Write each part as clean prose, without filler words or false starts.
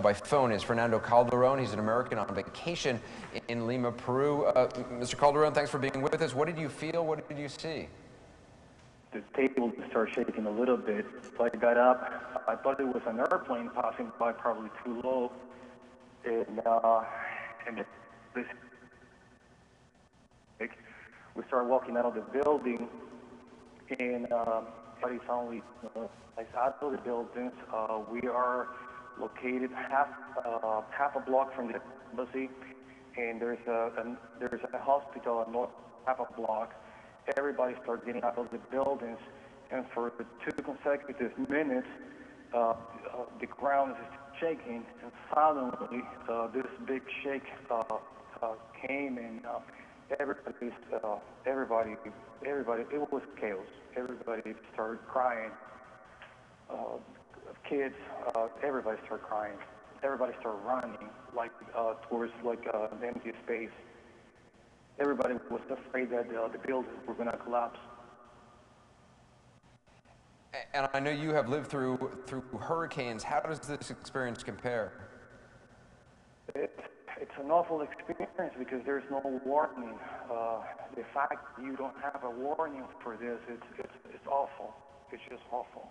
By phone is Fernando Calderon. He's an American on vacation in Lima, Peru. Mr. Calderon, thanks for being with us. What did you feel? What did you see? The table started shaking a little bit. So I got up. I thought it was an airplane passing by, probably too low. And this, we started walking out of the building, and everybody's only like out of the buildings. We are located half a block from the embassy, and there's a hospital north half a block. Everybody started getting out of the buildings, and for 2 consecutive minutes, the ground is shaking, and suddenly this big shake came, and everybody, it was chaos. Everybody started crying. Kids, everybody started crying. Everybody started running, like towards like an empty space. Everybody was afraid that the buildings were going to collapse. And I know you have lived through hurricanes. How does this experience compare? It's an awful experience because there's no warning. The fact you don't have a warning for this, it's awful. It's just awful.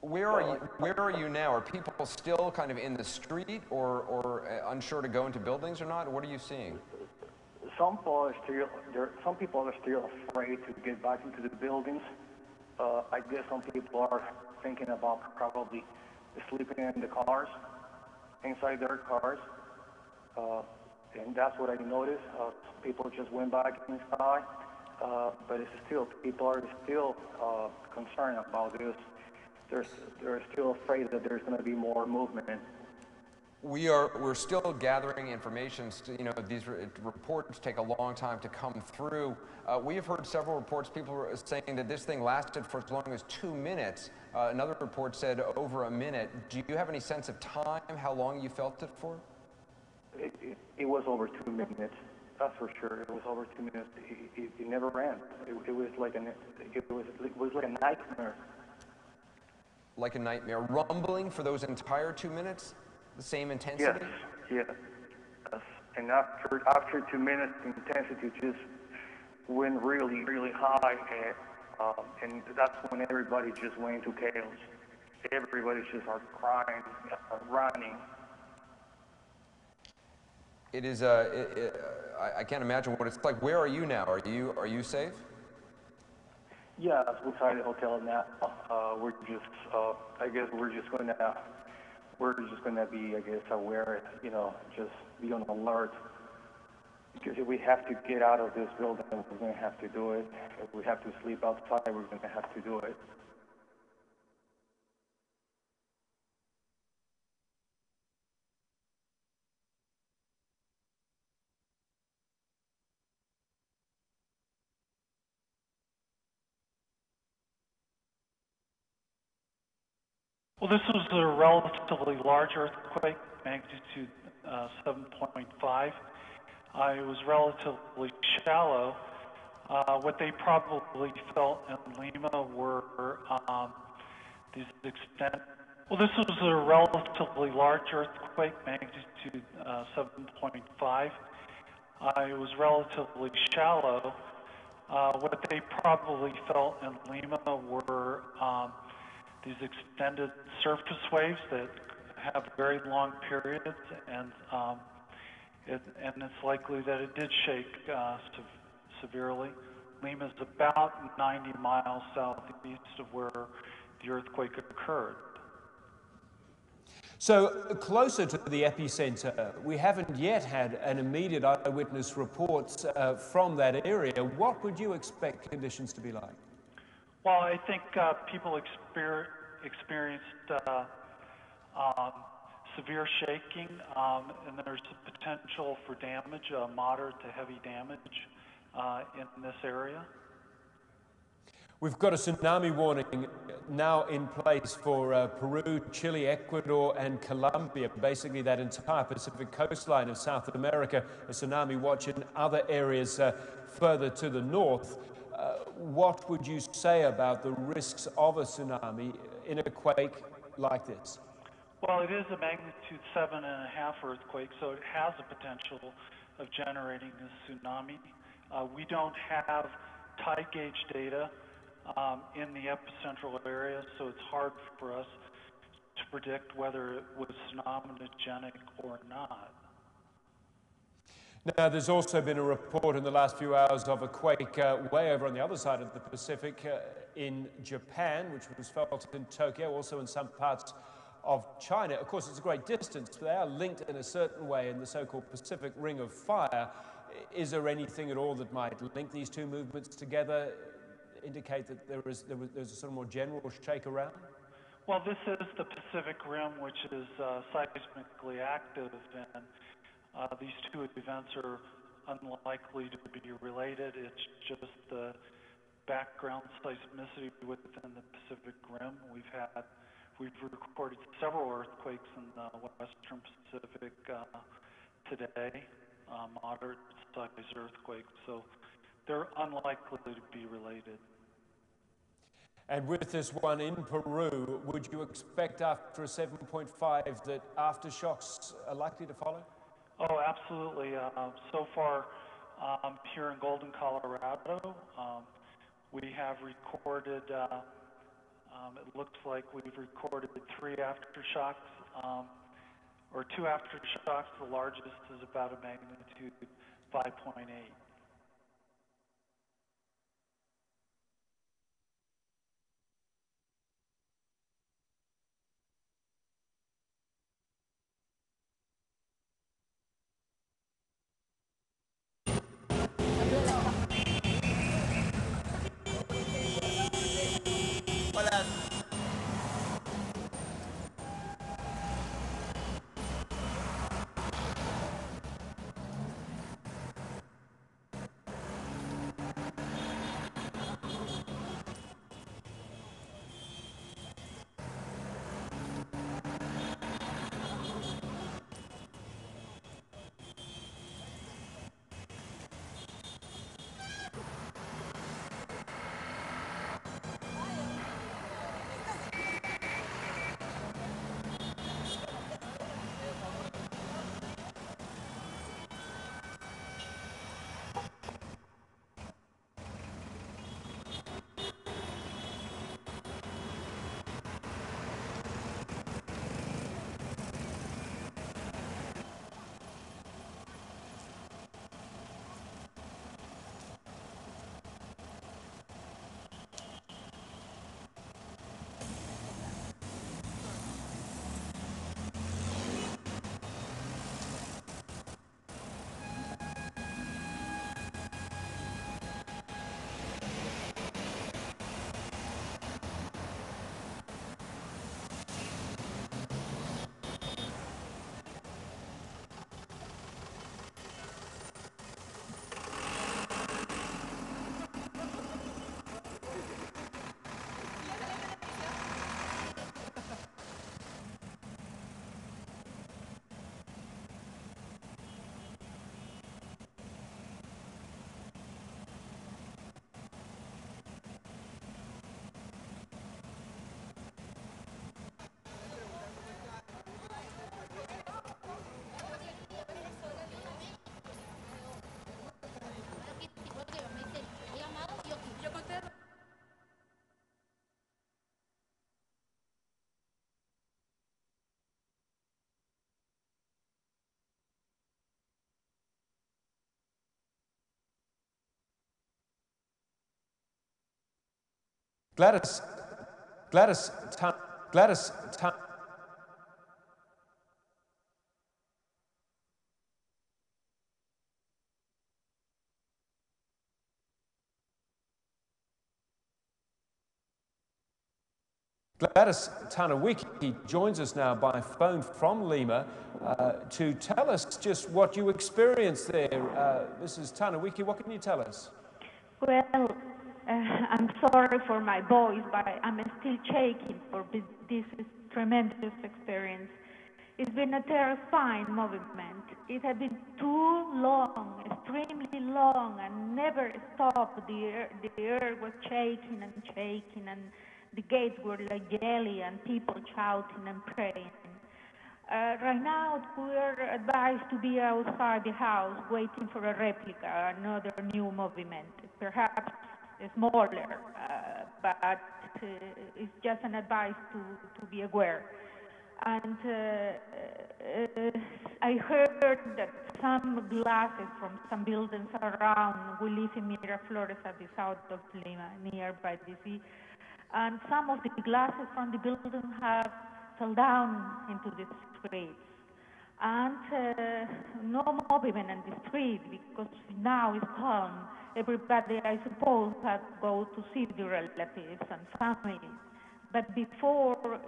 Where are you now? Are people still kind of in the street or unsure to go into buildings or not? What are you seeing? Some people are still afraid to get back into the buildings. I guess some people are thinking about probably sleeping in the cars, inside their cars. And that's what I noticed. People just went back inside, but it's still, people are still concerned about this. They're still afraid that there's going to be more movement. We're still gathering information. You know, these reports take a long time to come through. We have heard several reports. People were saying that this thing lasted for as long as 2 minutes. Another report said over a minute. Do you have any sense of time? How long you felt it for? It was over 2 minutes. That's for sure. It was over 2 minutes. It never ran. It was like a nightmare. Like a nightmare. Rumbling for those entire 2 minutes? The same intensity? Yes. And after 2 minutes, the intensity just went really, really high, and that's when everybody just went into chaos. Everybody just started crying, running. It is. I can't imagine what it's like. Where are you now? Are you safe? Yeah, we're inside the hotel now. We're just. I guess we're just gonna be, I guess, aware. You know, just be on alert. Because if we have to get out of this building, we're gonna have to do it. If we have to sleep outside, we're gonna have to do it. Well, this was a relatively large earthquake, magnitude 7.5. It was relatively shallow. What they probably felt in Lima were these extent. Well, this was a relatively large earthquake, magnitude 7.5. It was relatively shallow. What they probably felt in Lima were these extended surface waves that have very long periods, and it's likely that it did shake severely. Lima is about 90 miles southeast of where the earthquake occurred. So closer to the epicenter, we haven't yet had an immediate eyewitness reports from that area. What would you expect conditions to be like? Well, I think people experienced severe shaking, and there's a potential for damage, moderate to heavy damage in this area. We've got a tsunami warning now in place for Peru, Chile, Ecuador, and Colombia, basically that entire Pacific coastline of South America, a tsunami watch in other areas further to the north. What would you say about the risks of a tsunami in a quake like this? Well, it is a magnitude 7.5 earthquake, so it has a potential of generating a tsunami. We don't have tide gauge data in the epicentral area, so it's hard for us to predict whether it was tsunamigenic or not. Now, there's also been a report in the last few hours of a quake way over on the other side of the Pacific in Japan, which was felt in Tokyo, also in some parts of China. Of course, it's a great distance, but they are linked in a certain way in the so-called Pacific Ring of Fire. Is there anything at all that might link these two movements together, indicate that there's a sort of more general shake around? Well, this is the Pacific Rim, which is seismically active, and these two events are unlikely to be related. It's just the background seismicity within the Pacific Rim. We've recorded several earthquakes in the western Pacific today, moderate-sized earthquakes, so they're unlikely to be related. And with this one in Peru, would you expect after a 7.5 that aftershocks are likely to follow? Oh, absolutely. So far, here in Golden, Colorado, we have recorded, it looks like we've recorded 3 aftershocks, or 2 aftershocks. The largest is about a magnitude 5.8. Gladys, Gladys, Gladys, Gladys Tanawiki joins us now by phone from Lima to tell us just what you experienced there. Mrs. Tanawiki, what can you tell us? Well, I'm sorry for my voice, but I'm still shaking for this tremendous experience. It's been a terrifying movement. It had been too long, extremely long, and never stopped. The earth was shaking and the gates were like jelly and people shouting and praying. Right now, we're advised to be outside the house waiting for a replica, another new movement, perhaps smaller, but it's just an advice to be aware. And I heard that some glasses from some buildings around, we live in Miraflores at the south of Lima, nearby the sea, and some of the glasses from the building have fell down into the streets. And no movement in the street because now it's calm. Everybody, I suppose, had to go to see the relatives and families. But before,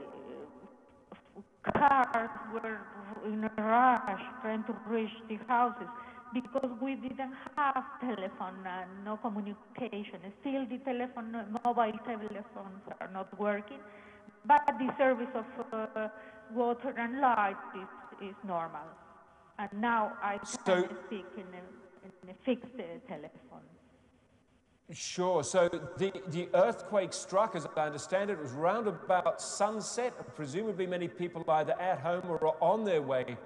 cars were in a rush trying to reach the houses because we didn't have telephone and no communication. Still, the mobile telephones are not working, but the service of water and light is normal. And now I can speak in a fixed telephone. Sure. So the earthquake struck, as I understand it, was round about sunset. Presumably many people either at home or on their way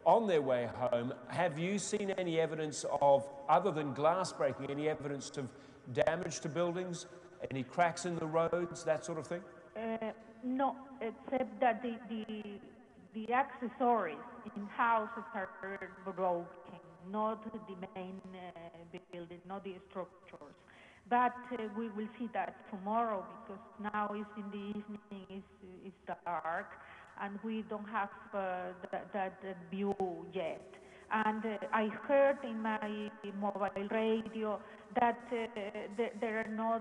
home. Have you seen any evidence of, other than glass breaking, any evidence of damage to buildings, any cracks in the roads, that sort of thing? No, except that the accessories in houses are broken, not the main building, not the structures. But we will see that tomorrow because now it's in the evening, it's dark, and we don't have that view yet. And I heard in my mobile radio that there are no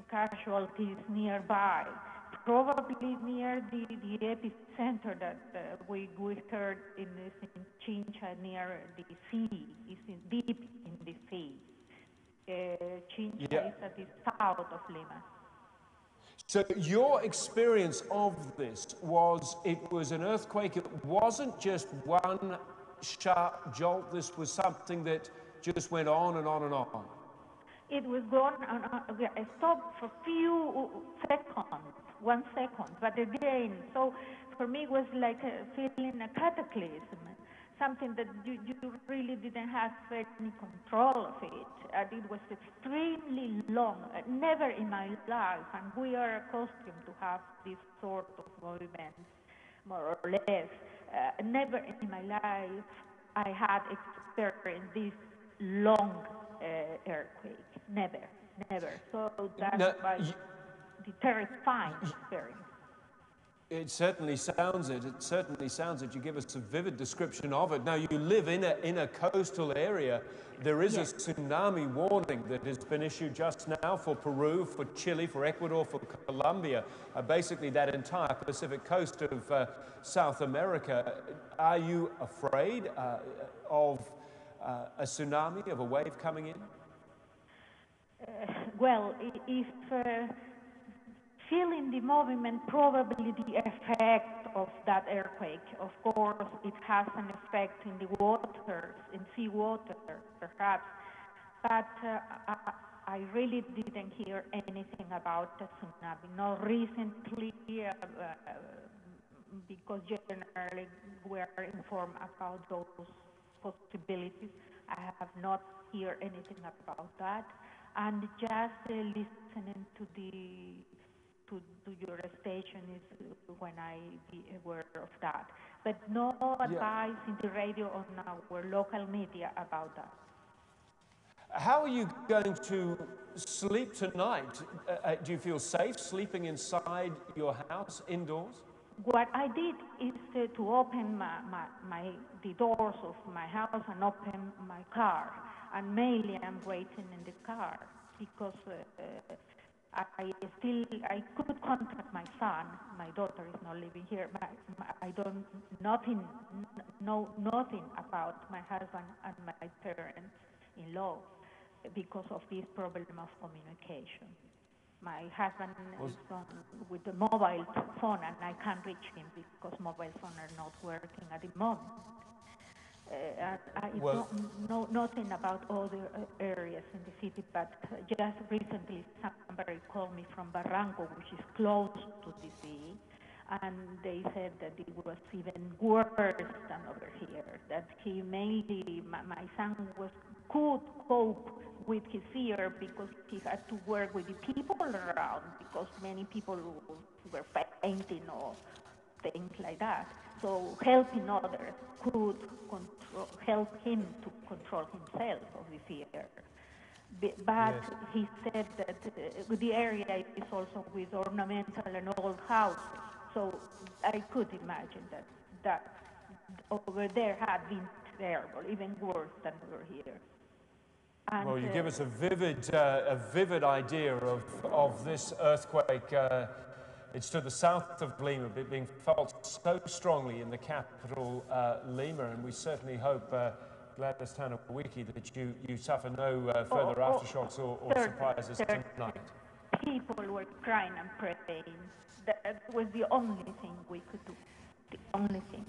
casualties nearby. Probably near the epicenter that we heard in Chincha near the sea, is deep in the sea. Chincha is at the south of Lima. So your experience of this was, it was an earthquake. It wasn't just one sharp jolt. This was something that just went on and on and on. It was going on. I stopped for a few seconds, 1 second, but again, so for me it was like feeling a cataclysm, something that you really didn't have any control of it. And it was extremely long, never in my life, and we are accustomed to have this sort of movements, more or less. Never in my life I had experienced this long earthquake. Never. So that's why the terrifying experience. It certainly sounds it. It certainly sounds it. You give us a vivid description of it. Now, you live in a coastal area. There is a tsunami warning that has been issued just now for Peru, for Chile, for Ecuador, for Colombia, basically that entire Pacific coast of South America. Are you afraid of a tsunami, of a wave coming in? Well, if feeling the movement, probably the effect of that earthquake. Of course, it has an effect in the waters, in seawater, perhaps. But I really didn't hear anything about the tsunami. Not recently, because generally we are informed about those possibilities. I have not heard anything about that. And just listening to your station is when I be aware of that. But no advice in the radio or on our local media about that. How are you going to sleep tonight? Do you feel safe sleeping inside your house, indoors? What I did is to open the doors of my house and open my car. And mainly I'm waiting in the car because I could contact my son. My daughter is not living here. I don't know nothing about my husband and my parents-in-law because of this problem of communication. My husband is with the mobile phone and I can't reach him because mobile phones are not working at the moment. I don't know nothing about other areas in the city, but just recently somebody called me from Barranco, which is close to the sea, And they said that it was even worse than over here, that he mainly, my son could cope with his fear because he had to work with the people around, because many people were fainting or things like that. So helping others could help him to control himself of the fear. But Yes. he said that the area is also with ornamental and old houses. So I could imagine that over there had been terrible, even worse than over here. And, well, you give us a vivid idea of this earthquake. It's to the south of Lima, but being felt so strongly in the capital, Lima, and we certainly hope, Gladys Tanawiki, that you suffer no further aftershocks or surprises tonight. People were crying and praying. That was the only thing we could do, the only thing.